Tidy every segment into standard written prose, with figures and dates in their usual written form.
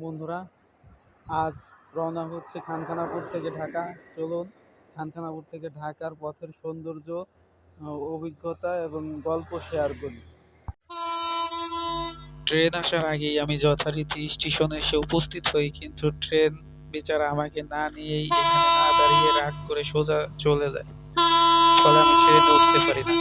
বন্ধুরা, আজ রওনা হচ্ছে খানখানাপুর থেকে ঢাকা। চলুন খানখানাপুর থেকে ঢাকার পথের সৌন্দর্য, অভিজ্ঞতা এবং গল্প শেয়ার করি। ট্রেন আসার আগেই আমি যথারীতি স্টেশনে এসে উপস্থিত হই, কিন্তু ট্রেন বেচারা আমাকে না নিয়েই এখানে না দাঁড়িয়ে রাগ করে সোজা চলে যায়। ফলে আমি ট্রেনে উঠতে পারি না।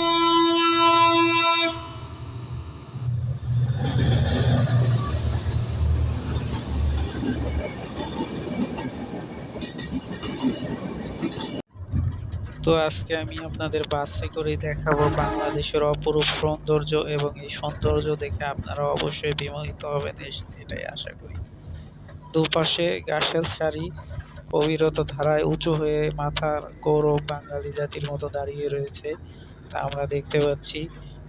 তো আজকে আমি আপনাদের বাসে করেই দেখাবো বাংলাদেশের অপরূপ সৌন্দর্য, এবং এই সৌন্দর্য দেখে আপনারা অবশ্যই বিমোহিত হবেন, এটাই আশা করি। দুপাশে ঘাসের সারি অবিরত ধারায় উঁচু হয়ে মাথার গৌরব বাঙালি জাতির মতো দাঁড়িয়ে রয়েছে, তা আমরা দেখতে পাচ্ছি।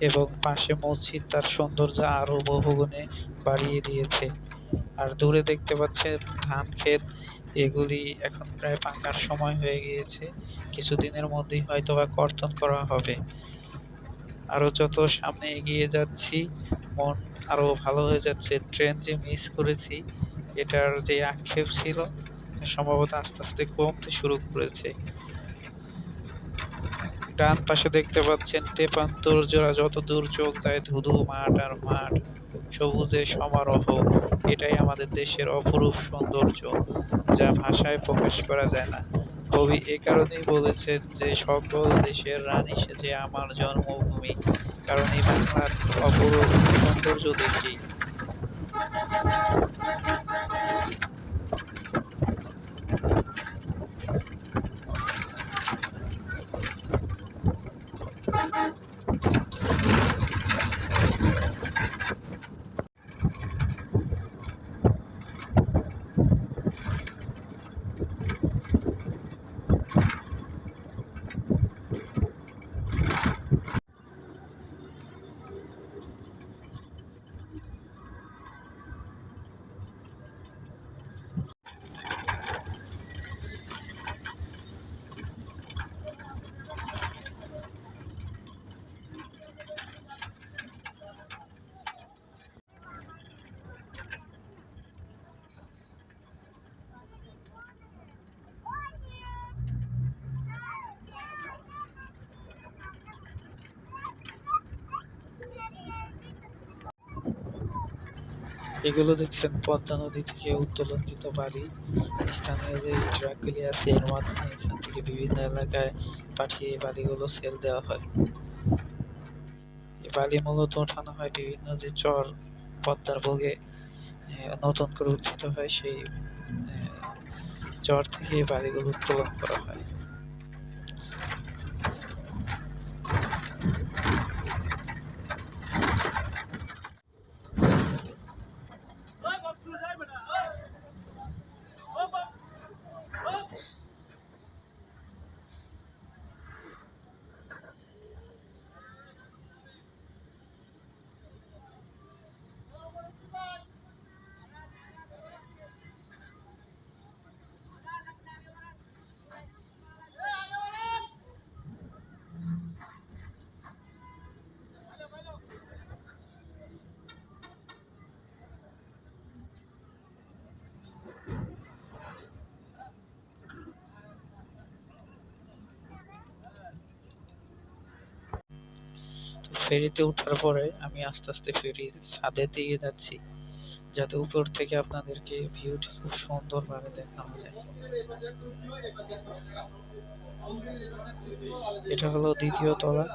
এবং পাশে মসজিদ তার সৌন্দর্য আরো বহুগুণে বাড়িয়ে দিয়েছে। আর দূরে দেখতে পাচ্ছেন ধান ক্ষেত, এগুলি এখন প্রায় পাকার সময় হয়ে গিয়েছে। কিছুদিনের মধ্যেই হয়তোবা কর্তন করা হবে। আরো যত সামনে এগিয়ে যাচ্ছি, মন আরো ভালো হয়ে যাচ্ছে। ট্রেন যে মিস করেছি, এটার যে আক্ষেপ ছিল সম্ভবত আস্তে আস্তে কমতে শুরু করেছে। ডান পাশে দেখতে পাচ্ছেন তেপান্তর জোড়া, যত দূর চোখ যায় ধুধু মাঠ আর মাঠ, সবুজে সমারোহ। এটাই আমাদের দেশের অপরূপ সৌন্দর্য, যা ভাষায় প্রকাশ করা যায় না। কবি এ কারণেই বলেছেন যে সকল দেশের রানী সেজে আমার জন্মভূমি, কারণ এই বাংলার অপরূপ সৌন্দর্য দেখি। এগুলো দেখছেন পদ্মা নদী থেকে উত্তোলনকৃত বালি। স্থানীয় যে ট্রাকগুলি আছে, এর মাধ্যমে এখান থেকে বিভিন্ন এলাকায় পাঠিয়ে বালিগুলো সেল দেওয়া হয়। এই বালি মূলত ওঠানো হয় বিভিন্ন যে চর পদ্মার বুকে নতুন করে উত্থিত হয়, সেই চর থেকে এই বালিগুলো উত্তোলন করা হয়। ফেরিতে ওঠার পরে আমি আস্তে আস্তে ফেরির ছাদের দিকে যাচ্ছি, যাতে উপর থেকে আপনাদেরকে ভিউটি খুব সুন্দরভাবে দেখানো যায়। এটা হলো দ্বিতীয় তলা।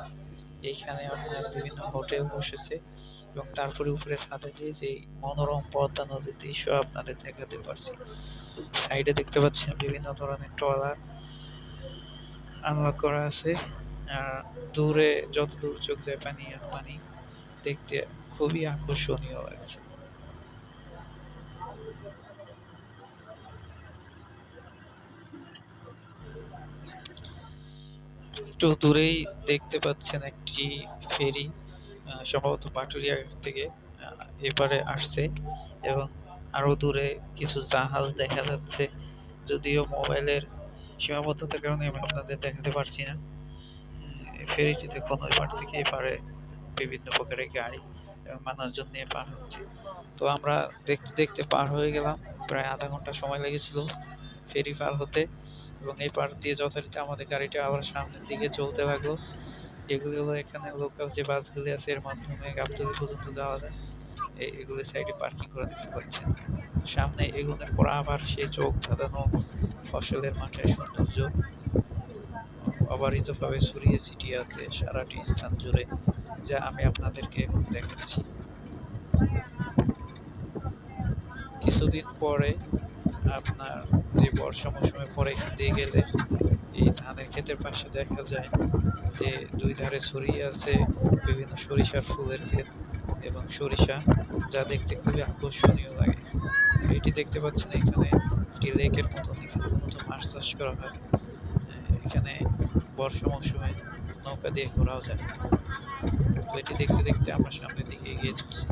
এইখানে আপনার বিভিন্ন হোটেল বসেছে, এবং তারপরে উপরে ছাদে যেয়ে যে মনোরম পদ্মা নদীর দৃশ্য আপনাদের দেখাতে পারছি। সাইডে দেখতে পাচ্ছেন বিভিন্ন ধরনের ট্রলার আনলক করা আছে। আর দূরে যত দূর চোখ যায় পানি আর পানি, দেখতে খুবই আকর্ষণীয় লাগছে। একটু দূরেই দেখতে পাচ্ছেন একটি ফেরি, সম্ভবত পাটুরিয়া থেকে এপারে আসছে, এবং আরো দূরে কিছু জাহাজ দেখা যাচ্ছে। যদিও মোবাইলের সীমাবদ্ধতার কারণে আমি আপনাদের দেখাতে পারছি না। ফেরিটি দেখুন, ওই পার থেকে এপারে বিভিন্ন প্রকারের গাড়ি মানুষজন নিয়ে পার হচ্ছে। তো আমরা দেখতে দেখতে পার হয়ে গেলাম, প্রায় আধা ঘন্টা সময় লেগেছিল ফেরি পার হতে। এবং এই পার দিয়ে যথারীতি আমাদের গাড়িটা আবার সামনের দিকে চলতে লাগলো। এগুলি হলো এখানে লোকাল যে বাসগুলি আছে, এর মাধ্যমে গাবতলী পর্যন্ত যাওয়া যায়। এগুলি সাইডে পার্কিং করা দেখতে পাচ্ছেন। সামনে এগুলোর পর আবার সেই চোখ ধাঁধানো ফসলের মাঠের সৌন্দর্য অবারিতভাবে ছড়িয়ে ছিটিয়ে আছে সারাটি স্থান জুড়ে, যা আমি আপনাদেরকে এখন দেখাচ্ছি। কিছুদিন পরে আপনার যে বর্ষা মৌসুমের পরে এখান দিয়ে গেলে এই ধানের ক্ষেতের পাশে দেখা যায় যে দুই ধারে ছড়িয়ে আছে বিভিন্ন সরিষার ফুলের ক্ষেত এবং সরিষা, যা দেখতে খুবই আকর্ষণীয় লাগে। এটি দেখতে পাচ্ছেন এখানে একটি লেকের মতন, এখানে মূলত মাছ চাষ করা হয়। এখানে বর্ষা মৌসুমে নৌকা দিয়ে ঘোরাও যায়। তো এটি দেখতে দেখতে আমরা সামনের দিকে এগিয়ে চলছি।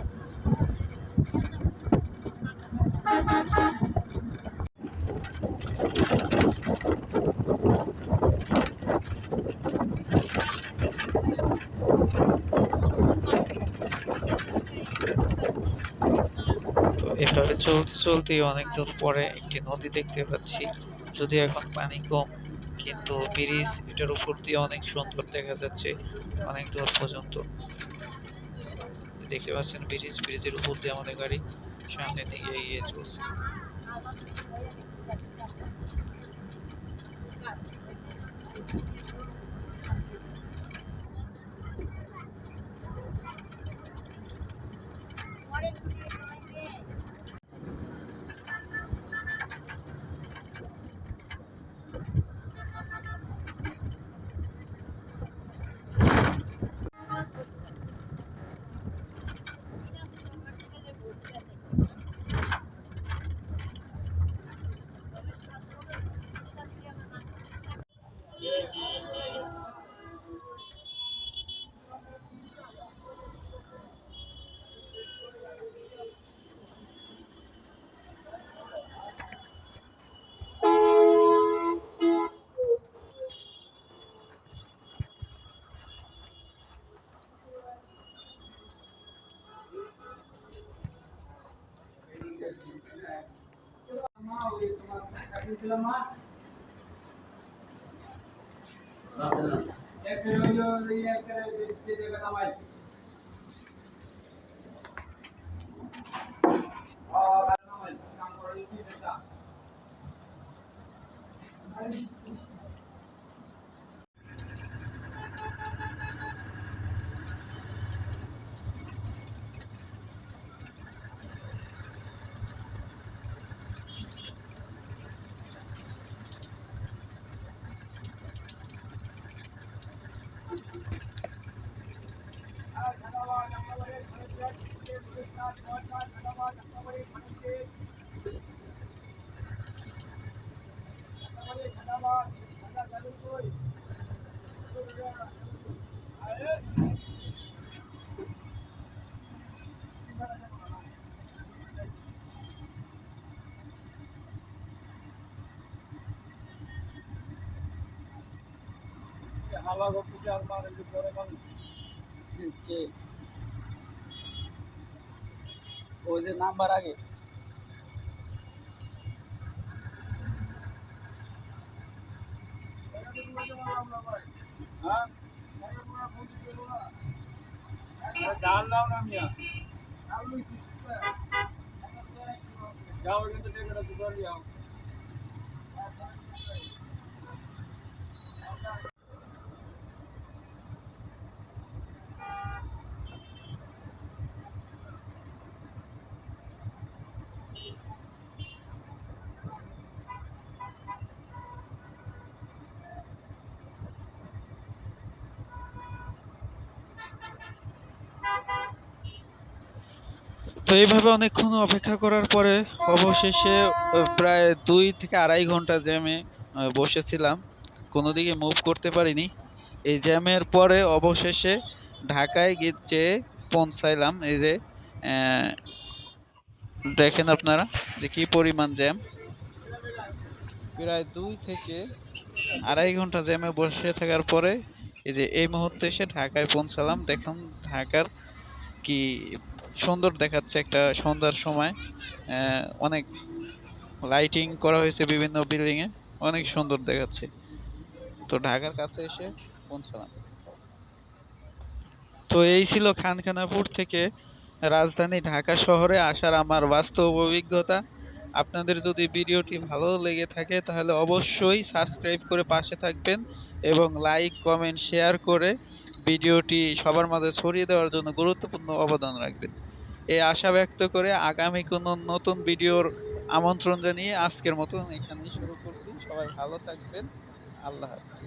তো এভাবে চলতে চলতে অনেক দূর পরে একটি নদী দেখতে পাচ্ছি, যদিও এখন পানি কম, কিন্তু ব্রিজ এটার উপর দিয়ে অনেক সুন্দর দেখা যাচ্ছে অনেক দূর পর্যন্ত। দেখতে পাচ্ছেন ব্রিজের উপর দিয়ে আমাদের গাড়ি সামনের দিকে এগিয়ে চলছে। হালা করতেছে আর মানে যে পরে মানুষ কে ওই যে নাম্বার আগে হ্যাঁ ডাল দাও না মিয়া যাও কিন্তু টেকেটা দুবার যাও। তো এইভাবে অনেকক্ষণ অপেক্ষা করার পরে অবশেষে প্রায় 2 থেকে আড়াই ঘন্টা জ্যামে বসেছিলাম, কোনো দিকে মুভ করতে পারিনি। এই জ্যামের পরে অবশেষে ঢাকায় যেয়ে পৌঁছাইলাম। এই যে আহ, দেখেন আপনারা যে কি পরিমাণ জ্যাম। প্রায় 2 থেকে আড়াই ঘন্টা জ্যামে বসে থাকার পরে এই যে এই মুহূর্তে এসে ঢাকায় পৌঁছালাম। দেখুন ঢাকার কি সুন্দর দেখাচ্ছে একটা সন্ধ্যার সময়। অনেক লাইটিং করা হয়েছে বিভিন্ন বিল্ডিং এ, অনেক সুন্দর দেখাচ্ছে। তো ঢাকার কাছে এসে পৌঁছালাম। তো এই ছিল খানখানাপুর থেকে রাজধানী ঢাকা শহরে আসার আমার বাস্তব অভিজ্ঞতা। আপনাদের যদি ভিডিওটি ভালো লেগে থাকে তাহলে অবশ্যই সাবস্ক্রাইব করে পাশে থাকবেন এবং লাইক কমেন্ট শেয়ার করে ভিডিওটি সবার মাঝে ছড়িয়ে দেওয়ার জন্য গুরুত্বপূর্ণ অবদান রাখবেন। এই আশা ব্যক্ত করে আগামী কোনো নতুন ভিডিওর আমন্ত্রণ জানিয়ে আজকের মতন এখানেই শুরু করছি। সবাই ভালো থাকবেন। আল্লাহ হাফেজ।